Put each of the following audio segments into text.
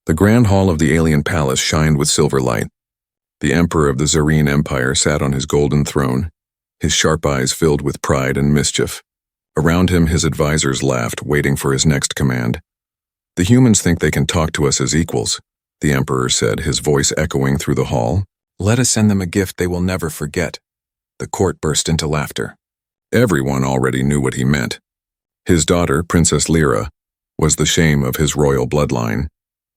The grand hall of the alien palace shined with silver light. The emperor of the Zerine Empire sat on his golden throne, his sharp eyes filled with pride and mischief. Around him, his advisors laughed, waiting for his next command. "The humans think they can talk to us as equals," the emperor said, his voice echoing through the hall. "Let us send them a gift they will never forget." The court burst into laughter. Everyone already knew what he meant. His daughter, Princess Lyra, was the shame of his royal bloodline.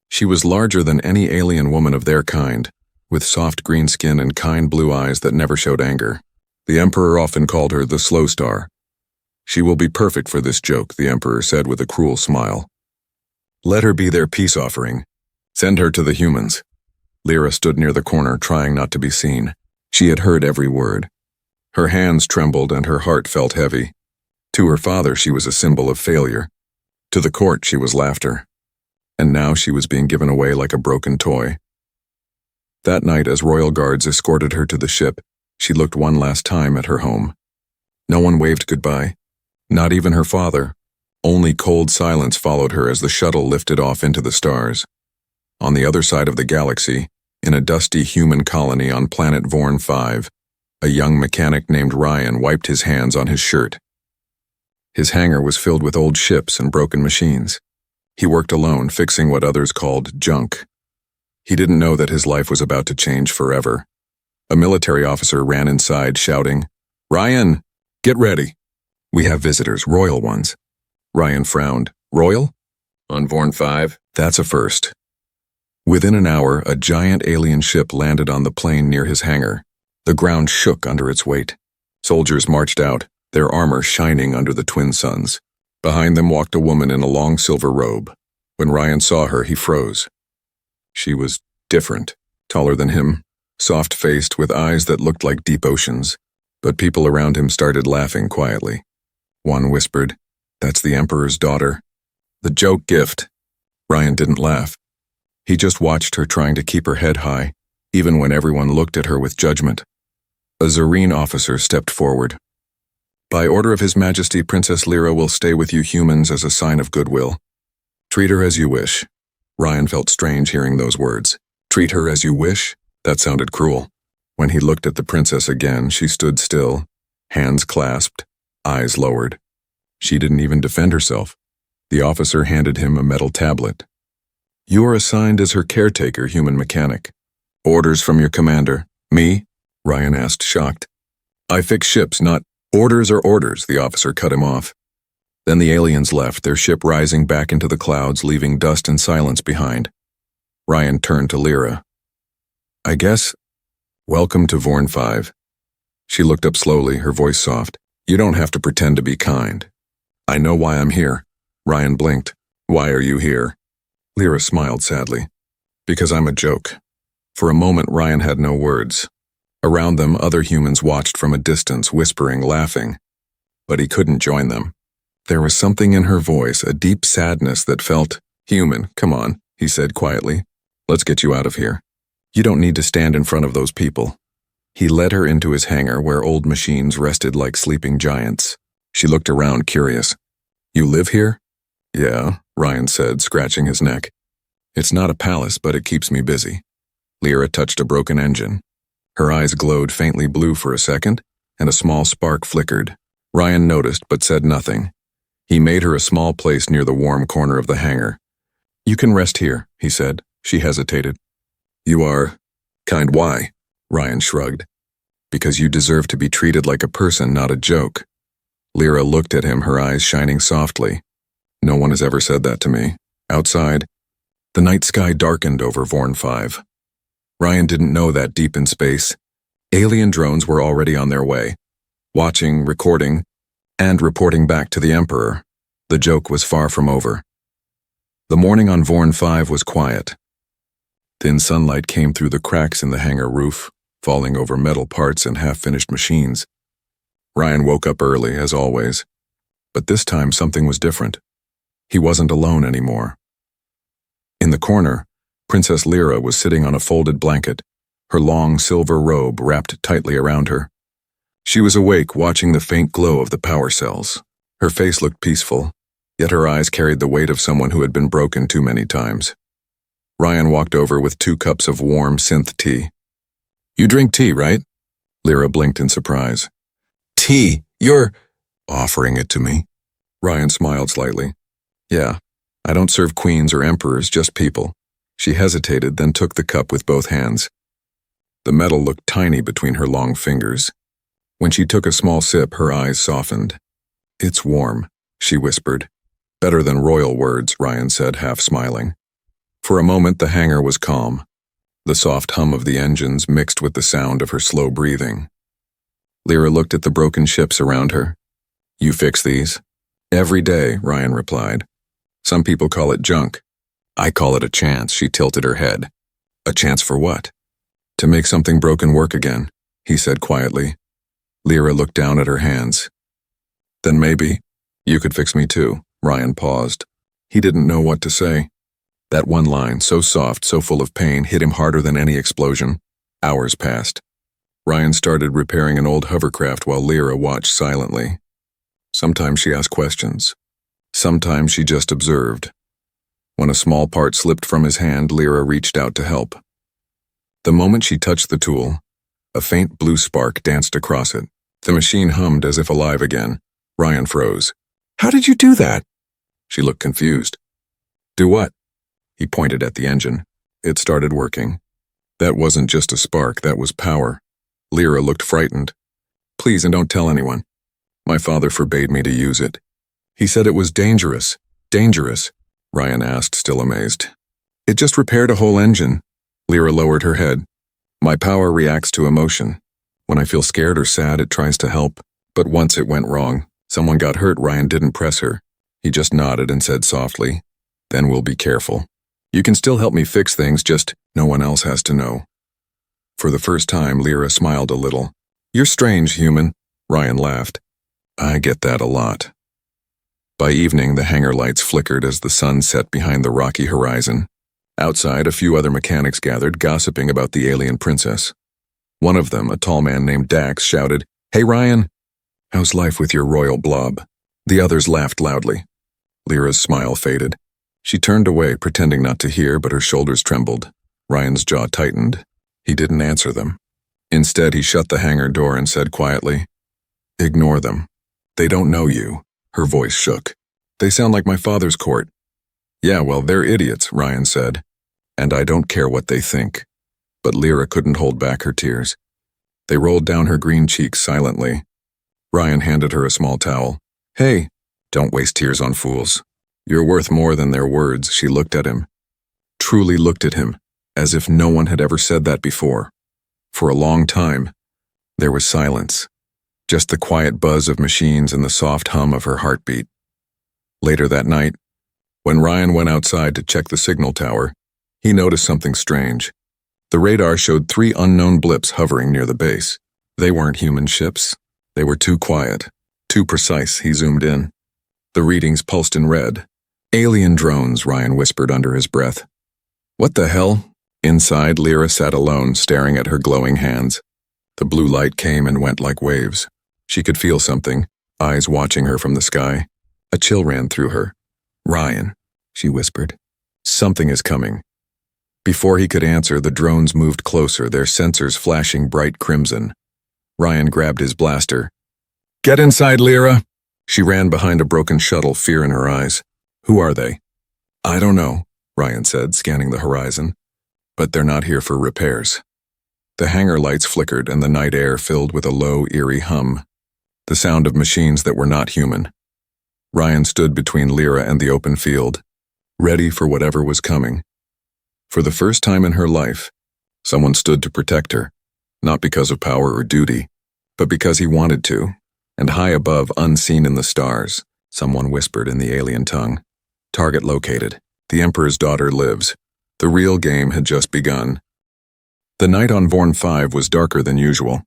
She was larger than any alien woman of their kind, with soft green skin and kind blue eyes that never showed anger. The emperor often called her the Slow Star. "She will be perfect for this joke," the emperor said with a cruel smile. "Let her be their peace offering. Send her to the humans." Lyra stood near the corner, trying not to be seen. She had heard every word. Her hands trembled and her heart felt heavy. To her father, she was a symbol of failure. To the court, she was laughter. And now she was being given away like a broken toy. That night, as royal guards escorted her to the ship, she looked one last time at her home. No one waved goodbye. Not even her father. Only cold silence followed her as the shuttle lifted off into the stars. On the other side of the galaxy, in a dusty human colony on planet Vorn 5, a young mechanic named Ryan wiped his hands on his shirt. His hangar was filled with old ships and broken machines. He worked alone, fixing what others called junk. He didn't know that his life was about to change forever. A military officer ran inside, shouting, "Ryan, get ready. We have visitors, royal ones." Ryan frowned. "Royal? On Vorn 5? That's a first." Within an hour, a giant alien ship landed on the plain near his hangar. The ground shook under its weight. Soldiers marched out, their armor shining under the twin suns. Behind them walked a woman in a long silver robe. When Ryan saw her, he froze. She was different, taller than him, soft-faced with eyes that looked like deep oceans. But people around him started laughing quietly. One whispered, "That's the Emperor's daughter." "The joke gift." Ryan didn't laugh. He just watched her, trying to keep her head high, even when everyone looked at her with judgment. A Zerine officer stepped forward. "By order of His Majesty, Princess Lyra will stay with you humans as a sign of goodwill. Treat her as you wish." Ryan felt strange hearing those words. Treat her as you wish? That sounded cruel. When he looked at the princess again, she stood still, hands clasped, eyes lowered. She didn't even defend herself. The officer handed him a metal tablet. "You are assigned as her caretaker, human mechanic. Orders from your commander." "Me?" Ryan asked, shocked. "I fix ships, not..." "Orders are orders," the officer cut him off. Then the aliens left, their ship rising back into the clouds, leaving dust and silence behind. Ryan turned to Lyra. "I guess... Welcome to Vorn 5. She looked up slowly, her voice soft. "You don't have to pretend to be kind. I know why I'm here." Ryan blinked. "Why are you here?" Lyra smiled sadly. "Because I'm a joke." For a moment, Ryan had no words. Around them, other humans watched from a distance, whispering, laughing. But he couldn't join them. There was something in her voice, a deep sadness that felt human. "Come on," he said quietly. "Let's get you out of here. You don't need to stand in front of those people." He led her into his hangar where old machines rested like sleeping giants. She looked around, curious. "You live here?" "Yeah," Ryan said, scratching his neck. "It's not a palace, but it keeps me busy." Lyra touched a broken engine. Her eyes glowed faintly blue for a second, and a small spark flickered. Ryan noticed, but said nothing. He made her a small place near the warm corner of the hangar. "You can rest here," he said. She hesitated. "You are... kind. Why?" Ryan shrugged. "Because you deserve to be treated like a person, not a joke." Lyra looked at him, her eyes shining softly. "No one has ever said that to me." Outside, the night sky darkened over Vorn 5. Ryan didn't know that deep in space, alien drones were already on their way, watching, recording, and reporting back to the Emperor. The joke was far from over. The morning on Vorn 5 was quiet. Thin sunlight came through the cracks in the hangar roof, falling over metal parts and half-finished machines. Ryan woke up early, as always. But this time something was different. He wasn't alone anymore. In the corner, Princess Lyra was sitting on a folded blanket, her long silver robe wrapped tightly around her. She was awake, watching the faint glow of the power cells. Her face looked peaceful, yet her eyes carried the weight of someone who had been broken too many times. Ryan walked over with 2 cups of warm synth tea. You drink tea, right? Lyra blinked in surprise. Tea? You're offering it to me? Ryan smiled slightly. Yeah, I don't serve queens or emperors, just people. She hesitated, then took the cup with both hands. The metal looked tiny between her long fingers. When she took a small sip, her eyes softened. It's warm, she whispered. Better than royal words, Ryan said, half smiling. For a moment, the hangar was calm. The soft hum of the engines mixed with the sound of her slow breathing. Lyra looked at the broken ships around her. You fix these? Every day, Ryan replied. Some people call it junk. I call it a chance, she tilted her head. A chance for what? To make something broken work again, he said quietly. Lyra looked down at her hands. Then maybe you could fix me too. Ryan paused. He didn't know what to say. That one line, so soft, so full of pain, hit him harder than any explosion. Hours passed. Ryan started repairing an old hovercraft while Lyra watched silently. Sometimes she asked questions. Sometimes she just observed. When a small part slipped from his hand, Lyra reached out to help. The moment she touched the tool, a faint blue spark danced across it. The machine hummed as if alive again. Ryan froze. How did you do that? She looked confused. Do what? He pointed at the engine. It started working. That wasn't just a spark, that was power. Lyra looked frightened. Please, and don't tell anyone. My father forbade me to use it. He said it was dangerous. Dangerous? Ryan asked, still amazed. It just repaired a whole engine. Lyra lowered her head. My power reacts to emotion. When I feel scared or sad, it tries to help. But once it went wrong. Someone got hurt. Ryan didn't press her. He just nodded and said softly, Then we'll be careful. You can still help me fix things, just no one else has to know. For the first time, Lyra smiled a little. You're strange, human. Ryan laughed. I get that a lot. By evening, the hangar lights flickered as the sun set behind the rocky horizon. Outside, a few other mechanics gathered, gossiping about the alien princess. One of them, a tall man named Dax, shouted, Hey, Ryan! How's life with your royal blob? The others laughed loudly. Lyra's smile faded. She turned away, pretending not to hear, but her shoulders trembled. Ryan's jaw tightened. He didn't answer them. Instead, he shut the hangar door and said quietly, Ignore them. They don't know you. Her voice shook. They sound like my father's court. Yeah, well, they're idiots, Ryan said. And I don't care what they think. But Lyra couldn't hold back her tears. They rolled down her green cheeks silently. Ryan handed her a small towel. Hey, don't waste tears on fools. You're worth more than their words. She looked at him. Truly looked at him, as if no one had ever said that before. For a long time, there was silence. Just the quiet buzz of machines and the soft hum of her heartbeat. Later that night, when Ryan went outside to check the signal tower, he noticed something strange. The radar showed 3 unknown blips hovering near the base. They weren't human ships. They were too quiet, too precise. He zoomed in. The readings pulsed in red. Alien drones, Ryan whispered under his breath. What the hell? Inside, Lyra sat alone, staring at her glowing hands. The blue light came and went like waves. She could feel something, eyes watching her from the sky. A chill ran through her. Ryan, she whispered. Something is coming. Before he could answer, the drones moved closer, their sensors flashing bright crimson. Ryan grabbed his blaster. Get inside, Lyra! She ran behind a broken shuttle, fear in her eyes. Who are they? I don't know, Ryan said, scanning the horizon. But they're not here for repairs. The hangar lights flickered and the night air filled with a low, eerie hum. The sound of machines that were not human. Ryan stood between Lyra and the open field, ready for whatever was coming. For the first time in her life, someone stood to protect her, not because of power or duty, but because he wanted to. And high above, unseen in the stars, someone whispered in the alien tongue. Target located. The Emperor's daughter lives. The real game had just begun. The night on Vorn 5 was darker than usual.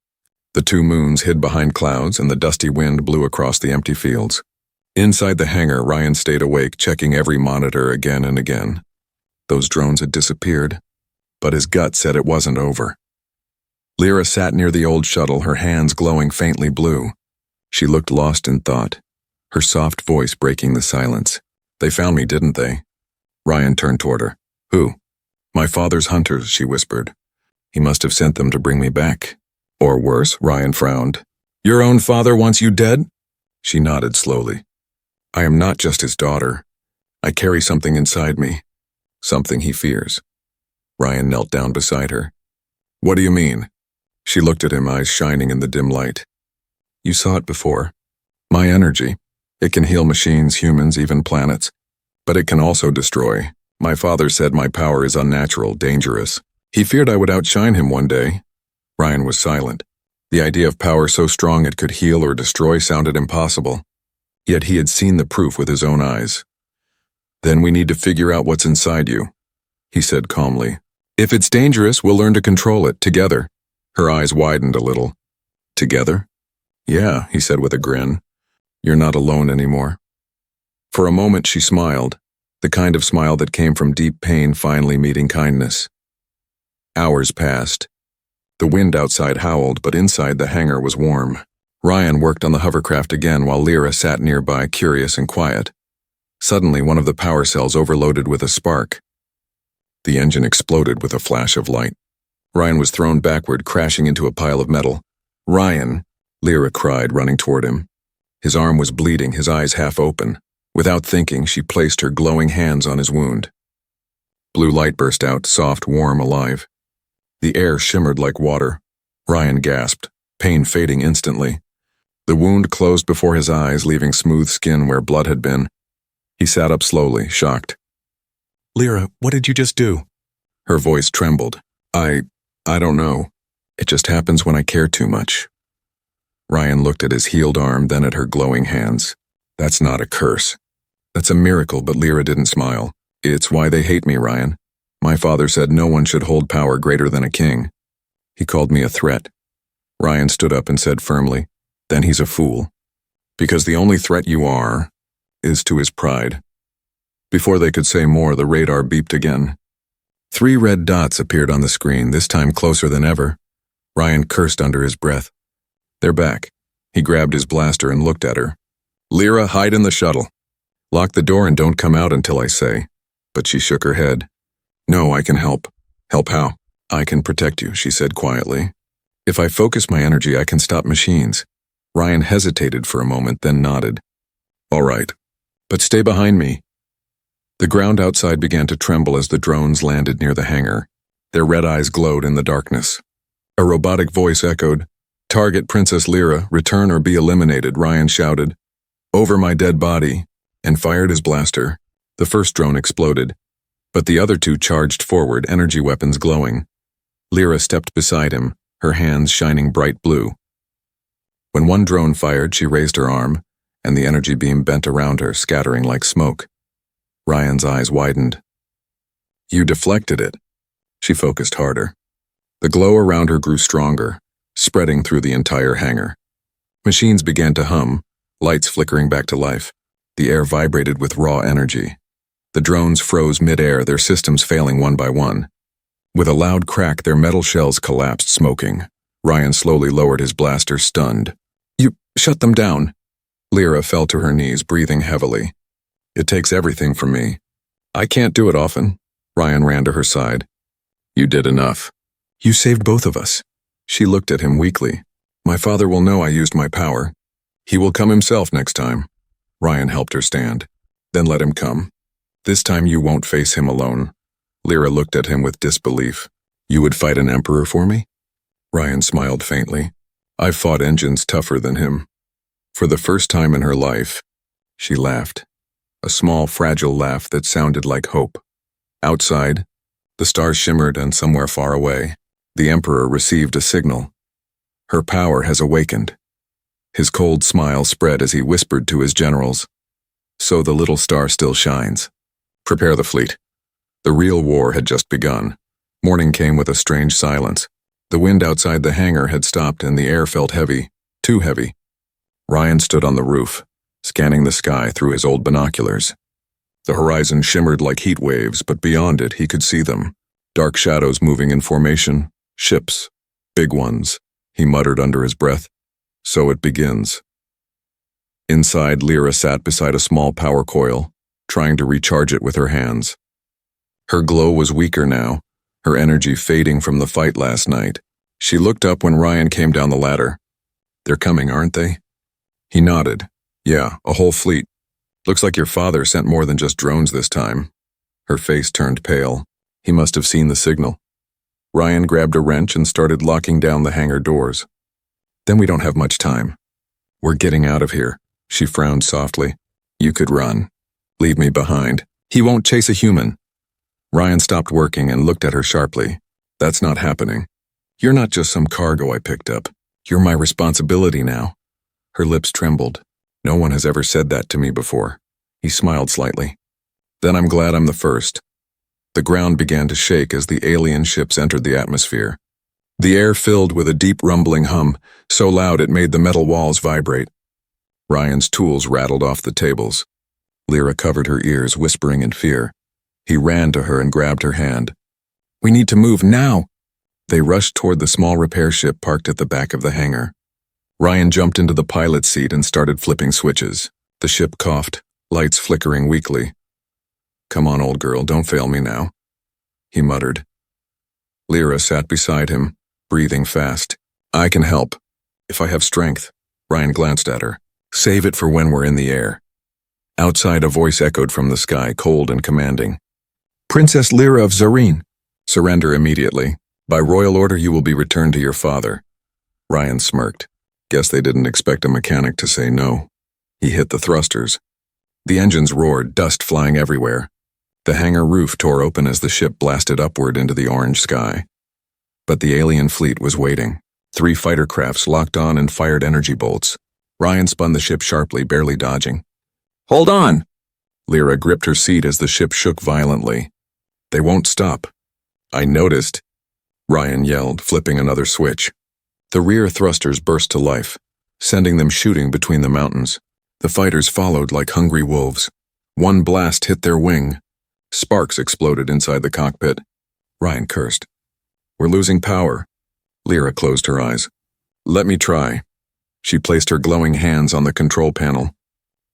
The 2 moons hid behind clouds and the dusty wind blew across the empty fields. Inside the hangar, Ryan stayed awake, checking every monitor again and again. Those drones had disappeared, but his gut said it wasn't over. Lyra sat near the old shuttle, her hands glowing faintly blue. She looked lost in thought, her soft voice breaking the silence. They found me, didn't they? Ryan turned toward her. Who? My father's hunters, she whispered. He must have sent them to bring me back. Or worse, Ryan frowned. Your own father wants you dead? She nodded slowly. I am not just his daughter. I carry something inside me. Something he fears. Ryan knelt down beside her. What do you mean? She looked at him, eyes shining in the dim light. You saw it before. My energy. It can heal machines, humans, even planets. But it can also destroy. My father said my power is unnatural, dangerous. He feared I would outshine him one day. Ryan was silent. The idea of power so strong it could heal or destroy sounded impossible. Yet he had seen the proof with his own eyes. Then we need to figure out what's inside you, he said calmly. If it's dangerous, we'll learn to control it, together. Her eyes widened a little. Together? Yeah, he said with a grin. You're not alone anymore. For a moment she smiled, the kind of smile that came from deep pain finally meeting kindness. Hours passed. The wind outside howled, but inside the hangar was warm. Ryan worked on the hovercraft again while Lyra sat nearby, curious and quiet. Suddenly, one of the power cells overloaded with a spark. The engine exploded with a flash of light. Ryan was thrown backward, crashing into a pile of metal. Ryan, Lyra cried, running toward him. His arm was bleeding, his eyes half open. Without thinking, she placed her glowing hands on his wound. Blue light burst out, soft, warm, alive. The air shimmered like water. Ryan gasped, pain fading instantly. The wound closed before his eyes, leaving smooth skin where blood had been. He sat up slowly, shocked. Lyra, what did you just do? Her voice trembled. I don't know. It just happens when I care too much. Ryan looked at his healed arm, then at her glowing hands. That's not a curse. That's a miracle, but Lyra didn't smile. It's why they hate me, Ryan. My father said no one should hold power greater than a king. He called me a threat. Ryan stood up and said firmly, then he's a fool. Because the only threat you are is to his pride. Before they could say more, the radar beeped again. 3 red dots appeared on the screen, this time closer than ever. Ryan cursed under his breath. They're back. He grabbed his blaster and looked at her. Lyra, hide in the shuttle. Lock the door and don't come out until I say. But she shook her head. No, I can help. Help how? I can protect you, she said quietly. If I focus my energy, I can stop machines. Ryan hesitated for a moment, then nodded. All right. But stay behind me. The ground outside began to tremble as the drones landed near the hangar. Their red eyes glowed in the darkness. A robotic voice echoed, Target Princess Lyra, return or be eliminated, Ryan shouted. Over my dead body, and fired his blaster. The first drone exploded, but the other 2 charged forward, energy weapons glowing. Lyra stepped beside him, her hands shining bright blue. When one drone fired, she raised her arm, and the energy beam bent around her, scattering like smoke. Ryan's eyes widened. You deflected it. She focused harder. The glow around her grew stronger, spreading through the entire hangar. Machines began to hum, lights flickering back to life. The air vibrated with raw energy. The drones froze mid-air, their systems failing one by one. With a loud crack, their metal shells collapsed, smoking. Ryan slowly lowered his blaster, stunned. You shut them down. Lyra fell to her knees, breathing heavily. It takes everything from me. I can't do it often. Ryan ran to her side. You did enough. You saved both of us. She looked at him weakly. My father will know I used my power. He will come himself next time. Ryan helped her stand. Then let him come. This time you won't face him alone. Lyra looked at him with disbelief. You would fight an emperor for me? Ryan smiled faintly. I've fought engines tougher than him. For the first time in her life, she laughed. A small, fragile laugh that sounded like hope. Outside, the stars shimmered, and somewhere far away, the Emperor received a signal. Her power has awakened. His cold smile spread as he whispered to his generals. So the little star still shines. Prepare the fleet. The real war had just begun. Morning came with a strange silence. The wind outside the hangar had stopped and the air felt heavy, too heavy. Ryan stood on the roof, scanning the sky through his old binoculars. The horizon shimmered like heat waves, but beyond it he could see them. Dark shadows moving in formation, ships, big ones, he muttered under his breath. So it begins. Inside, Lyra sat beside a small power coil, trying to recharge it with her hands. Her glow was weaker now, her energy fading from the fight last night. She looked up when Ryan came down the ladder. "They're coming, aren't they?" He nodded. "Yeah, a whole fleet. Looks like your father sent more than just drones this time." Her face turned pale. He must have seen the signal. Ryan grabbed a wrench and started locking down the hangar doors. "Then we don't have much time. We're getting out of here." She frowned softly. "You could run. Leave me behind. He won't chase a human." Ryan stopped working and looked at her sharply. "That's not happening. You're not just some cargo I picked up. You're my responsibility now." Her lips trembled. "No one has ever said that to me before." He smiled slightly. "Then I'm glad I'm the first." The ground began to shake as the alien ships entered the atmosphere. The air filled with a deep rumbling hum, so loud it made the metal walls vibrate. Ryan's tools rattled off the tables. Lyra covered her ears, whispering in fear. He ran to her and grabbed her hand. "We need to move now!" They rushed toward the small repair ship parked at the back of the hangar. Ryan jumped into the pilot's seat and started flipping switches. The ship coughed, lights flickering weakly. "Come on, old girl, don't fail me now," he muttered. Lyra sat beside him, breathing fast. "I can help, if I have strength." Ryan glanced at her. "Save it for when we're in the air." Outside, a voice echoed from the sky, cold and commanding. "Princess Lyra of Zareen, surrender immediately. By royal order you will be returned to your father." Ryan smirked. Guess they didn't expect a mechanic to say no. He hit the thrusters. The engines roared, dust flying everywhere. The hangar roof tore open as the ship blasted upward into the orange sky. But the alien fleet was waiting. 3 fighter crafts locked on and fired energy bolts. Ryan spun the ship sharply, barely dodging. "Hold on!" Lyra gripped her seat as the ship shook violently. "They won't stop." "I noticed," Ryan yelled, flipping another switch. The rear thrusters burst to life, sending them shooting between the mountains. The fighters followed like hungry wolves. One blast hit their wing. Sparks exploded inside the cockpit. Ryan cursed. "We're losing power." Lyra closed her eyes. "Let me try." She placed her glowing hands on the control panel.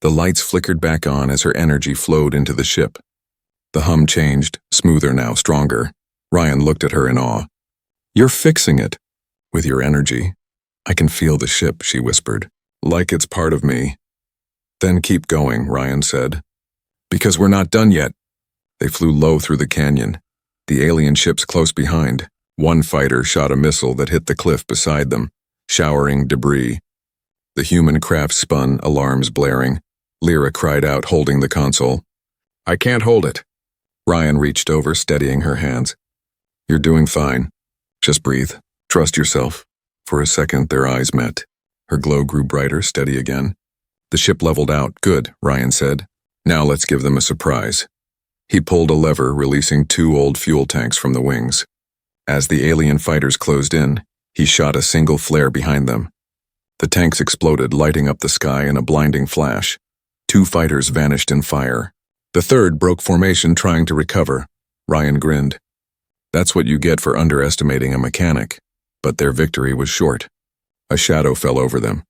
The lights flickered back on as her energy flowed into the ship. The hum changed, smoother now, stronger. Ryan looked at her in awe. "You're fixing it. With your energy." "I can feel the ship," she whispered. "Like it's part of me." "Then keep going," Ryan said. "Because we're not done yet." They flew low through the canyon. The alien ships close behind. One fighter shot a missile that hit the cliff beside them, showering debris. The human craft spun, alarms blaring. Lyra cried out, holding the console. "I can't hold it." Ryan reached over, steadying her hands. "You're doing fine. Just breathe. Trust yourself." For a second, their eyes met. Her glow grew brighter, steady again. The ship leveled out. "Good," Ryan said. "Now let's give them a surprise." He pulled a lever, releasing 2 old fuel tanks from the wings. As the alien fighters closed in, he shot a single flare behind them. The tanks exploded, lighting up the sky in a blinding flash. 2 fighters vanished in fire. The third broke formation, trying to recover. Ryan grinned. That's what you get for underestimating a mechanic. But their victory was short. A shadow fell over them.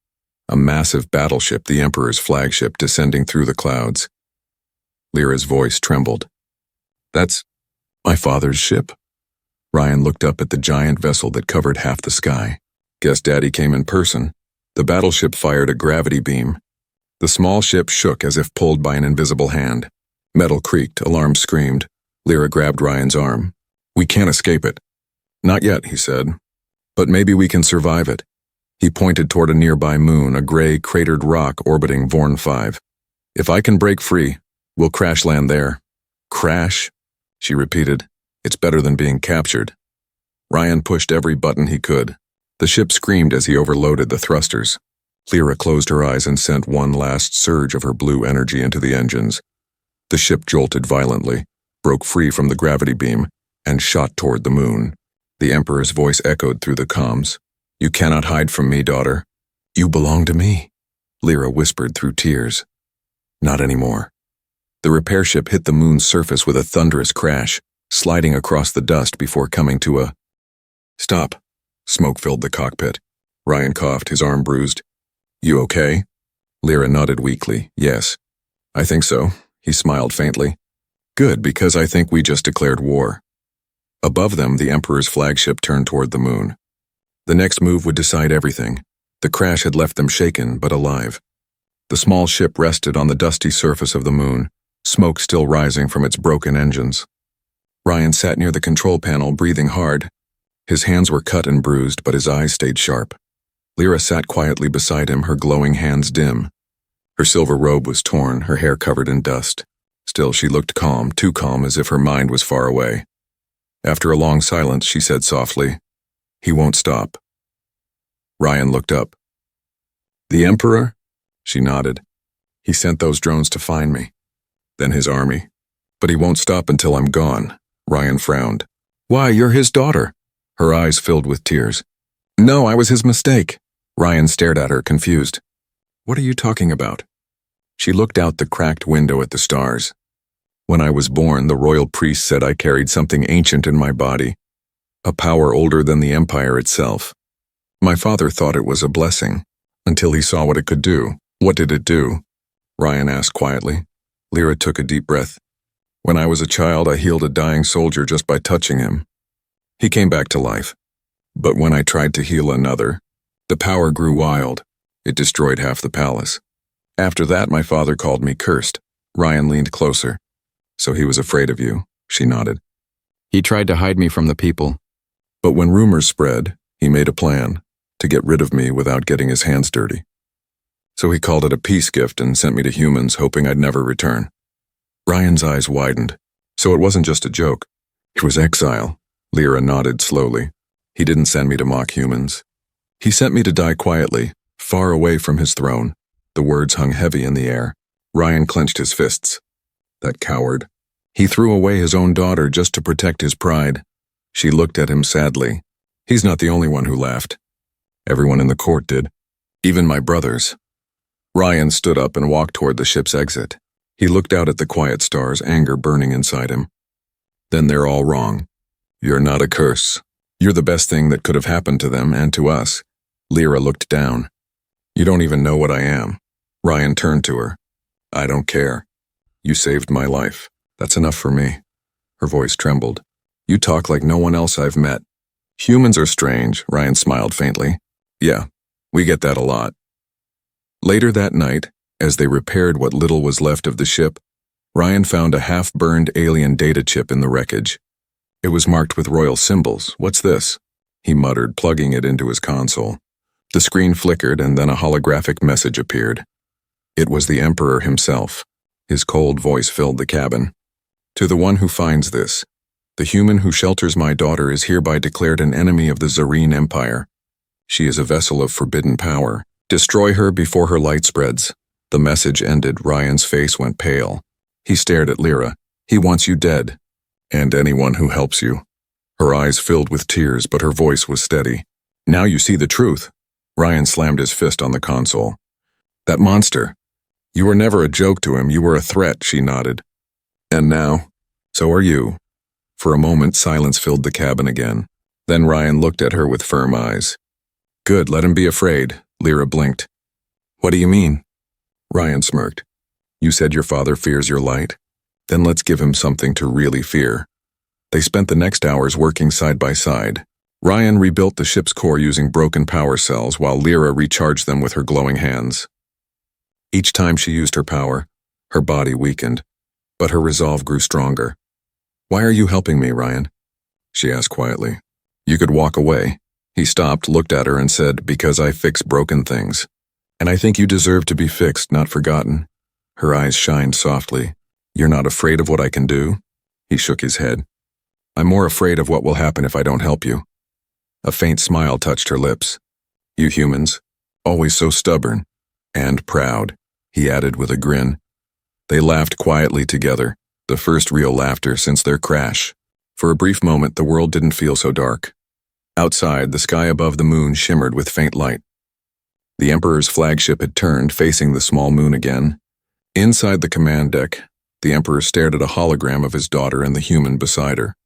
A massive battleship, the Emperor's flagship, descending through the clouds. Lyra's voice trembled. "That's my father's ship?" Ryan looked up at the giant vessel that covered half the sky. "Guess Daddy came in person." The battleship fired a gravity beam. The small ship shook as if pulled by an invisible hand. Metal creaked, alarms screamed. Lyra grabbed Ryan's arm. "We can't escape it." "Not yet," he said. "But maybe we can survive it." He pointed toward a nearby moon, a gray, cratered rock orbiting Vorn 5. "If I can break free, we'll crash land there." "Crash?" she repeated. "It's better than being captured." Ryan pushed every button he could. The ship screamed as he overloaded the thrusters. Lyra closed her eyes and sent one last surge of her blue energy into the engines. The ship jolted violently, broke free from the gravity beam, and shot toward the moon. The Emperor's voice echoed through the comms. "You cannot hide from me, daughter. You belong to me," Lyra whispered through tears. "Not anymore." The repair ship hit the moon's surface with a thunderous crash, sliding across the dust before coming to a stop. Smoke filled the cockpit. Ryan coughed, his arm bruised. "You okay?" Lyra nodded weakly. "Yes. I think so." He smiled faintly. Good, because I think we just declared war. Above them, the Emperor's flagship turned toward the moon. The next move would decide everything. The crash had left them shaken but alive. The small ship rested on the dusty surface of the moon, smoke still rising from its broken engines. Ryan sat near the control panel, breathing hard. His hands were cut and bruised, but his eyes stayed sharp. Lyra sat quietly beside him, her glowing hands dim. Her silver robe was torn, her hair covered in dust. Still, she looked calm, too calm, as if her mind was far away. After a long silence, she said softly, "He won't stop." Ryan looked up. "The Emperor?" She nodded. "He sent those drones to find me. Then his army. But he won't stop until I'm gone." Ryan frowned. "Why, you're his daughter." Her eyes filled with tears. "No, I was his mistake." Ryan stared at her, confused. "What are you talking about?" She looked out the cracked window at the stars. "When I was born, the royal priest said I carried something ancient in my body, a power older than the Empire itself. My father thought it was a blessing, until he saw what it could do." "What did it do?" Ryan asked quietly. Lyra took a deep breath. "When I was a child, I healed a dying soldier just by touching him. He came back to life. But when I tried to heal another, the power grew wild. It destroyed half the palace. After that, my father called me cursed." Ryan leaned closer. "So he was afraid of you," she nodded. "He tried to hide me from the people. But when rumors spread, he made a plan to get rid of me without getting his hands dirty. So he called it a peace gift and sent me to humans, hoping I'd never return." Ryan's eyes widened. "So it wasn't just a joke. It was exile." Lyra nodded slowly. "He didn't send me to mock humans. He sent me to die quietly, far away from his throne." The words hung heavy in the air. Ryan clenched his fists. That coward. He threw away his own daughter just to protect his pride. She looked at him sadly. "He's not the only one who laughed. Everyone in the court did. Even my brothers." Ryan stood up and walked toward the ship's exit. He looked out at the quiet stars, anger burning inside him. "Then they're all wrong. You're not a curse. You're the best thing that could have happened to them and to us." Lyra looked down. "You don't even know what I am." Ryan turned to her. "I don't care. You saved my life. That's enough for me." Her voice trembled. "You talk like no one else I've met." "Humans are strange," Ryan smiled faintly. "Yeah, we get that a lot." Later that night, as they repaired what little was left of the ship, Ryan found a half-burned alien data chip in the wreckage. It was marked with royal symbols. "What's this?" he muttered, plugging it into his console. The screen flickered, and then a holographic message appeared. It was the Emperor himself. His cold voice filled the cabin. "To the one who finds this, the human who shelters my daughter is hereby declared an enemy of the Zerreen Empire. She is a vessel of forbidden power. Destroy her before her light spreads." The message ended. Ryan's face went pale. He stared at Lyra. "He wants you dead. And anyone who helps you." Her eyes filled with tears, but her voice was steady. "Now you see the truth." Ryan slammed his fist on the console. "That monster. You were never a joke to him. You were a threat," she nodded. "And now, so are you." For a moment, silence filled the cabin again. Then Ryan looked at her with firm eyes. "Good, let him be afraid." Lyra blinked. "What do you mean?" Ryan smirked. "You said your father fears your light? Then let's give him something to really fear." They spent the next hours working side by side. Ryan rebuilt the ship's core using broken power cells while Lyra recharged them with her glowing hands. Each time she used her power, her body weakened, but her resolve grew stronger. "Why are you helping me, Ryan?" she asked quietly. "You could walk away." He stopped, looked at her, and said, "Because I fix broken things. And I think you deserve to be fixed, not forgotten." Her eyes shined softly. "You're not afraid of what I can do?" He shook his head. "I'm more afraid of what will happen if I don't help you." A faint smile touched her lips. "You humans, always so stubborn. And proud," he added with a grin. They laughed quietly together, the first real laughter since their crash. For a brief moment, the world didn't feel so dark. Outside, the sky above the moon shimmered with faint light. The Emperor's flagship had turned, facing the small moon again. Inside the command deck, the Emperor stared at a hologram of his daughter and the human beside her.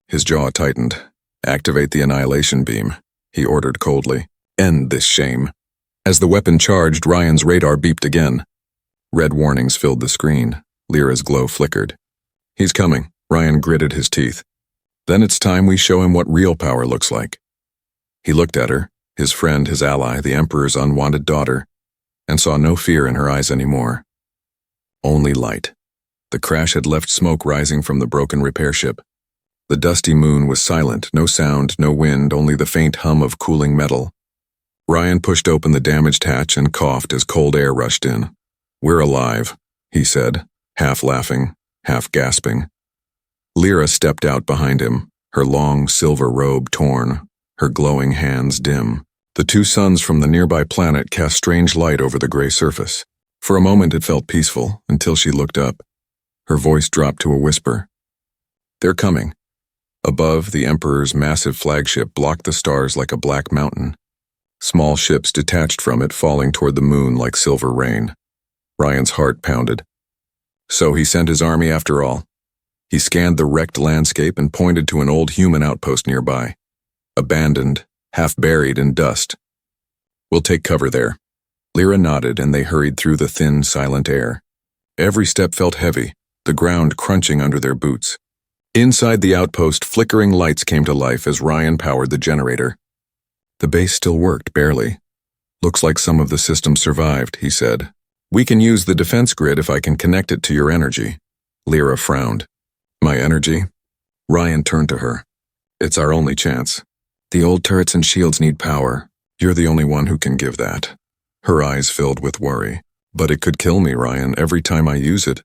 His jaw tightened. "Activate the annihilation beam," he ordered coldly. "End this shame." As the weapon charged, Ryan's radar beeped again. Red warnings filled the screen. Lyra's glow flickered. He's coming, Ryan gritted his teeth. Then it's time we show him what real power looks like. He looked at her, his friend, his ally, the Emperor's unwanted daughter, and saw no fear in her eyes anymore. Only light. The crash had left smoke rising from the broken repair ship. The dusty moon was silent, no sound, no wind, only the faint hum of cooling metal. Ryan pushed open the damaged hatch and coughed as cold air rushed in. "We're alive," he said, half laughing, half gasping. Lyra stepped out behind him, her long silver robe torn, her glowing hands dim. The two suns from the nearby planet cast strange light over the gray surface. For a moment it felt peaceful, until she looked up. Her voice dropped to a whisper. "They're coming." Above, the Emperor's massive flagship blocked the stars like a black mountain. Small ships detached from it, falling toward the moon like silver rain. Ryan's heart pounded. So he sent his army after all. He scanned the wrecked landscape and pointed to an old human outpost nearby. Abandoned, half buried in dust. "We'll take cover there." Lyra nodded, and they hurried through the thin, silent air. Every step felt heavy, the ground crunching under their boots. Inside the outpost, flickering lights came to life as Ryan powered the generator. The base still worked, barely. "Looks like some of the systems survived," he said. "We can use the defense grid if I can connect it to your energy." Lyra frowned. "My energy?" Ryan turned to her. "It's our only chance. The old turrets and shields need power. You're the only one who can give that." Her eyes filled with worry. "But it could kill me, Ryan, every time I use it.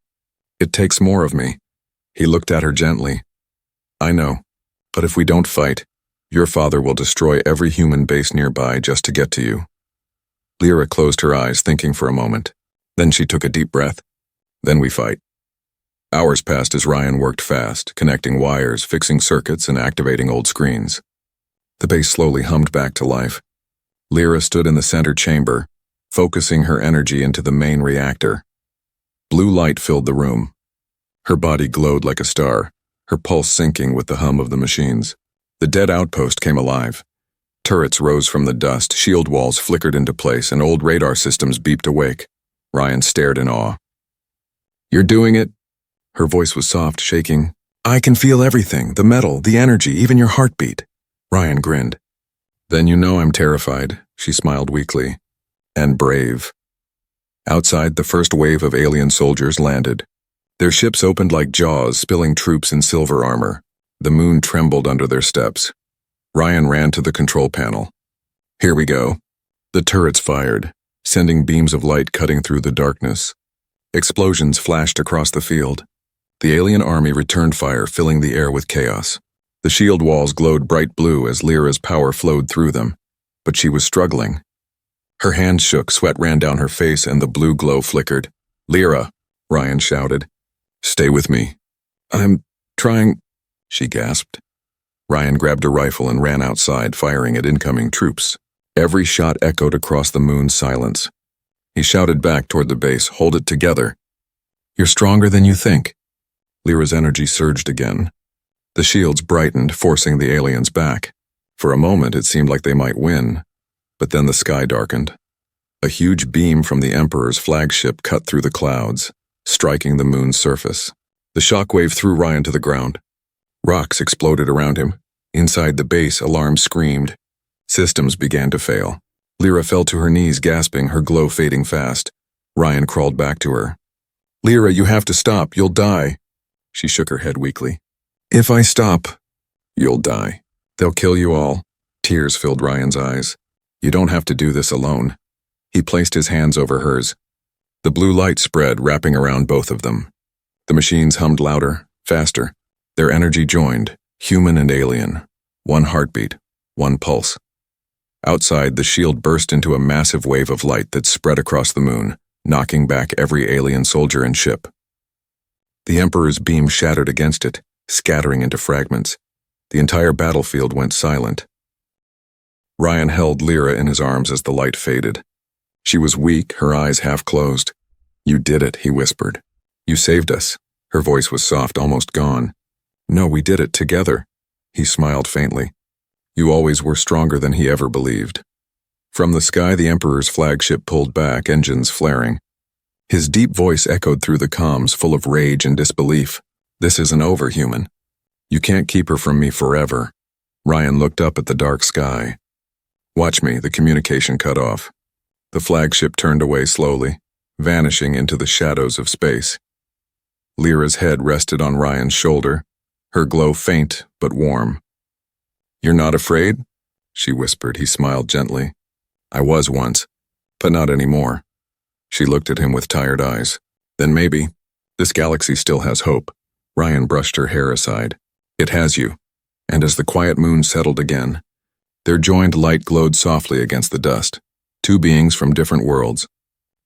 It takes more of me." He looked at her gently. "I know, but if we don't fight, your father will destroy every human base nearby just to get to you." Lyra closed her eyes, thinking for a moment. Then she took a deep breath. "Then we fight." Hours passed as Ryan worked fast, connecting wires, fixing circuits, and activating old screens. The base slowly hummed back to life. Lyra stood in the center chamber, focusing her energy into the main reactor. Blue light filled the room. Her body glowed like a star, her pulse syncing with the hum of the machines. The dead outpost came alive. Turrets rose from the dust, shield walls flickered into place, and old radar systems beeped awake. Ryan stared in awe. "You're doing it?" Her voice was soft, shaking. "I can feel everything, the metal, the energy, even your heartbeat." Ryan grinned. "Then you know I'm terrified," she smiled weakly. "And brave." Outside, the first wave of alien soldiers landed. Their ships opened like jaws, spilling troops in silver armor. The moon trembled under their steps. Ryan ran to the control panel. "Here we go." The turrets fired, sending beams of light cutting through the darkness. Explosions flashed across the field. The alien army returned fire, filling the air with chaos. The shield walls glowed bright blue as Lyra's power flowed through them, but she was struggling. Her hands shook, sweat ran down her face, and the blue glow flickered. "Lyra," Ryan shouted. "Stay with me." "I'm trying," she gasped. Ryan grabbed a rifle and ran outside, firing at incoming troops. Every shot echoed across the moon's silence. He shouted back toward the base, "Hold it together. You're stronger than you think." Lyra's energy surged again. The shields brightened, forcing the aliens back. For a moment it seemed like they might win, but then the sky darkened. A huge beam from the Emperor's flagship cut through the clouds, striking the moon's surface. The shockwave threw Ryan to the ground. Rocks exploded around him. Inside the base, alarms screamed. Systems began to fail. Lyra fell to her knees, gasping, her glow fading fast. Ryan crawled back to her. "Lyra, you have to stop. You'll die." She shook her head weakly. "If I stop, you'll die. They'll kill you all." Tears filled Ryan's eyes. "You don't have to do this alone." He placed his hands over hers. The blue light spread, wrapping around both of them. The machines hummed louder, faster. Their energy joined, human and alien. One heartbeat, one pulse. Outside, the shield burst into a massive wave of light that spread across the moon, knocking back every alien soldier and ship. The Emperor's beam shattered against it, scattering into fragments. The entire battlefield went silent. Ryan held Lyra in his arms as the light faded. She was weak, her eyes half closed. "You did it," he whispered. "You saved us." Her voice was soft, almost gone. "No, we did it together." He smiled faintly. "You always were stronger than he ever believed." From the sky, the Emperor's flagship pulled back, engines flaring. His deep voice echoed through the comms, full of rage and disbelief. This isn't over, human. You can't keep her from me forever. Ryan looked up at the dark sky. Watch me, the communication cut off. The flagship turned away slowly, vanishing into the shadows of space. Lyra's head rested on Ryan's shoulder, her glow faint but warm. You're not afraid? She whispered. He smiled gently. I was once, but not anymore. She looked at him with tired eyes. Then maybe. This galaxy still has hope. Ryan brushed her hair aside. It has you. And as the quiet moon settled again, their joined light glowed softly against the dust. Two beings from different worlds,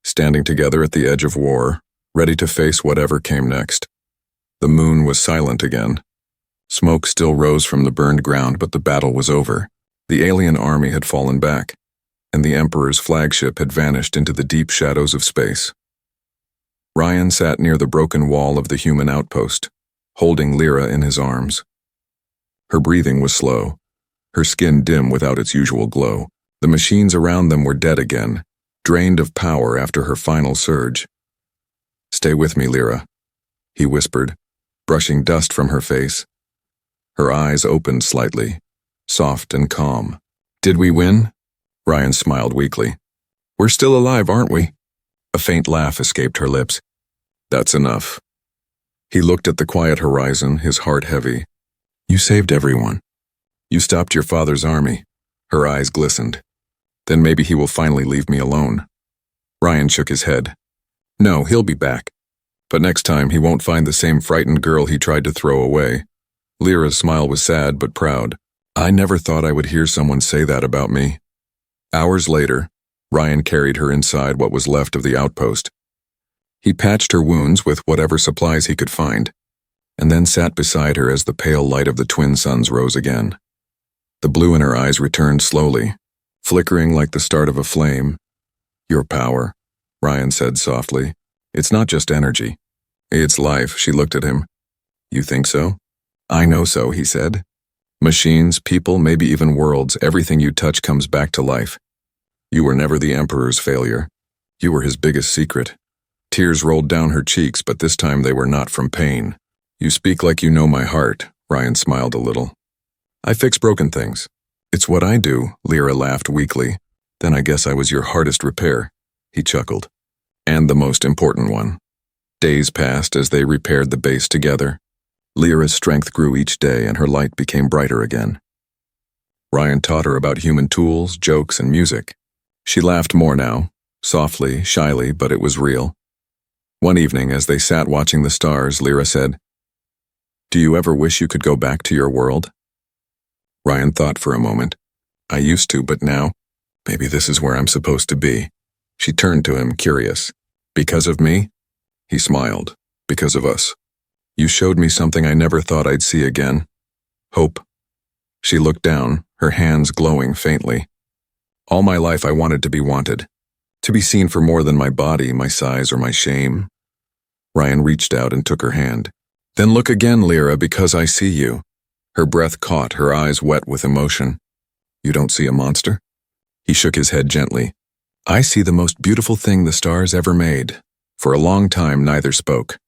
standing together at the edge of war, ready to face whatever came next. The moon was silent again. Smoke still rose from the burned ground, but the battle was over. The alien army had fallen back, and the Emperor's flagship had vanished into the deep shadows of space. Ryan sat near the broken wall of the human outpost, holding Lyra in his arms. Her breathing was slow, her skin dim without its usual glow. The machines around them were dead again, drained of power after her final surge. Stay with me, Lyra, he whispered, brushing dust from her face. Her eyes opened slightly, soft and calm. Did we win? Ryan smiled weakly. We're still alive, aren't we? A faint laugh escaped her lips. That's enough. He looked at the quiet horizon, his heart heavy. You saved everyone. You stopped your father's army. Her eyes glistened. Then maybe he will finally leave me alone. Ryan shook his head. No, he'll be back. But next time he won't find the same frightened girl he tried to throw away. Lyra's smile was sad but proud. I never thought I would hear someone say that about me. Hours later, Ryan carried her inside what was left of the outpost. He patched her wounds with whatever supplies he could find, and then sat beside her as the pale light of the twin suns rose again. The blue in her eyes returned slowly, flickering like the start of a flame. Your power, Ryan said softly. It's not just energy. It's life. She looked at him. You think so? I know so, he said. Machines, people, maybe even worlds, everything you touch comes back to life. You were never the Emperor's failure. You were his biggest secret. Tears rolled down her cheeks, but this time they were not from pain. You speak like you know my heart, Ryan smiled a little. I fix broken things. It's what I do, Lyra laughed weakly. Then I guess I was your hardest repair, he chuckled. And the most important one. Days passed as they repaired the base together. Lyra's strength grew each day and her light became brighter again. Ryan taught her about human tools, jokes, and music. She laughed more now, softly, shyly, but it was real. One evening, as they sat watching the stars, Lyra said, Do you ever wish you could go back to your world? Ryan thought for a moment. I used to, but now, maybe this is where I'm supposed to be. She turned to him, curious. Because of me? He smiled. Because of us. You showed me something I never thought I'd see again. Hope. She looked down, her hands glowing faintly. All my life I wanted to be wanted. To be seen for more than my body, my size, or my shame. Ryan reached out and took her hand. Then look again, Lyra, because I see you. Her breath caught, her eyes wet with emotion. You don't see a monster? He shook his head gently. I see the most beautiful thing the stars ever made. For a long time, neither spoke.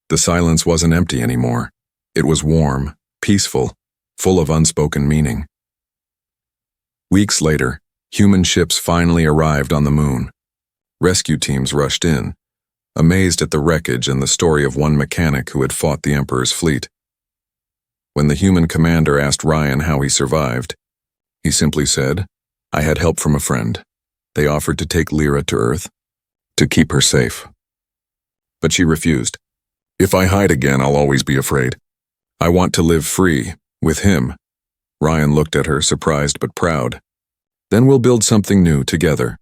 The silence wasn't empty anymore. It was warm, peaceful, full of unspoken meaning. Weeks later, human ships finally arrived on the moon. Rescue teams rushed in, amazed at the wreckage and the story of one mechanic who had fought the Emperor's fleet. When the human commander asked Ryan how he survived, he simply said, I had help from a friend. They offered to take Lyra to Earth, to keep her safe. But she refused. If I hide again, I'll always be afraid. I want to live free, with him. Ryan looked at her, surprised but proud. Then we'll build something new together.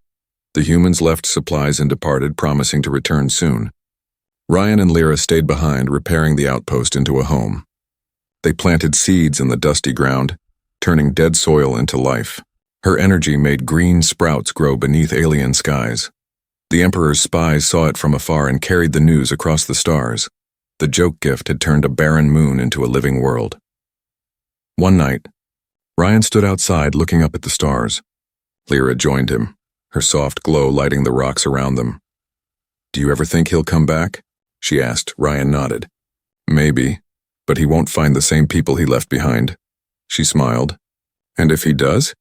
The humans left supplies and departed, promising to return soon. Ryan and Lyra stayed behind, repairing the outpost into a home. They planted seeds in the dusty ground, turning dead soil into life. Her energy made green sprouts grow beneath alien skies. The Emperor's spies saw it from afar and carried the news across the stars. The joke gift had turned a barren moon into a living world. One night, Ryan stood outside looking up at the stars. Lyra joined him, her soft glow lighting the rocks around them. Do you ever think he'll come back? She asked. Ryan nodded. Maybe, But he won't find the same people he left behind. She smiled. And if he does?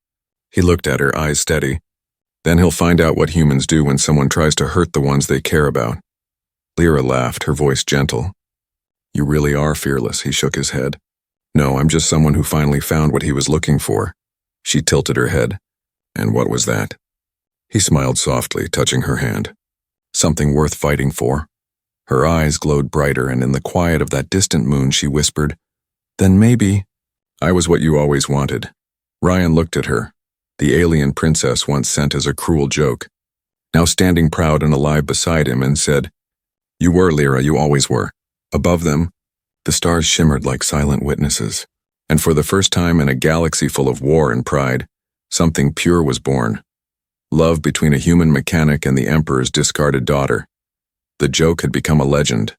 He looked at her, eyes steady. Then he'll find out what humans do when someone tries to hurt the ones they care about. Lyra laughed, her voice gentle. You really are fearless, he shook his head. No, I'm just someone who finally found what he was looking for. She tilted her head. And what was that? He smiled softly, touching her hand. Something worth fighting for. Her eyes glowed brighter, and in the quiet of that distant moon she whispered, Then maybe I was what you always wanted. Ryan looked at her, the alien princess once sent as a cruel joke, now standing proud and alive beside him, and said, You were, Lyra, you always were. Above them, the stars shimmered like silent witnesses, and for the first time in a galaxy full of war and pride, something pure was born. Love between a human mechanic and the Emperor's discarded daughter. The joke had become a legend,